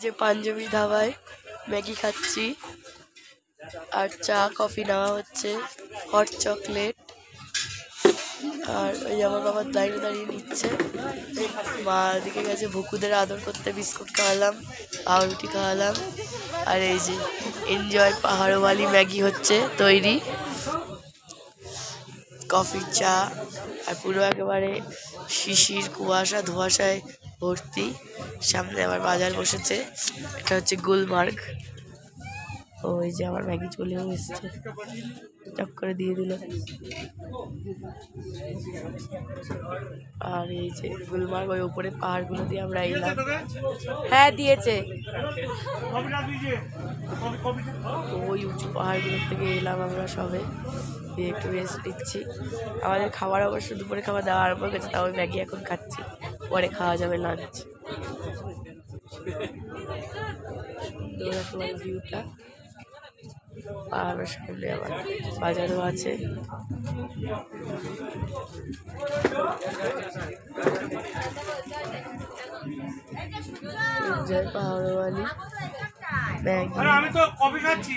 যে পাঞ্জাবি ধাবায় ম্যাগি খাচ্ছি আর চা কফি নেওয়া হচ্ছে, হট চকলেট। আর ওই আমার বাবা দাঁড়িয়ে দাঁড়িয়ে নিচ্ছে। মা দিকে গেছে ভুকুদের আদর করতে, বিস্কুট খাওয়ালাম, পাউরুটি খাওয়ালাম। আর এই যে এনজয় পাহাড়ওয়ালি ম্যাগি হচ্ছে তৈরি, কফি চা। আর পুরো একেবারে শিশির কুয়াশা ধোঁয়াশায় ভর্তি। সামনে আবার বাজার বসেছে, এটা হচ্ছে গুলমার্গ। ওই যে আমার ম্যাগি চলেও এসছে, চক করে দিয়ে দিল। আর এই যে গুলমার্গ, ওই উপরে পাহাড়গুলো দিয়ে আমরা এলাম। হ্যাঁ দিয়েছে, ওই উঁচু পাহাড়গুলোর থেকে এলাম আমরা সবে, একটু রেস্ট নিচ্ছি। আমাদের খাবার অবশ্য দুপুরে খাবার দেওয়া আরম্ভ হয়েছে, তাও ম্যাগি এখন খাচ্ছি, পরে খাওয়া যাবে লাঞ্চ। সুন্দর একেবারে ভিউটা। আর সামনে আবার বাজারও আছে। পাহাড়ওয়ালি ম্যাগি।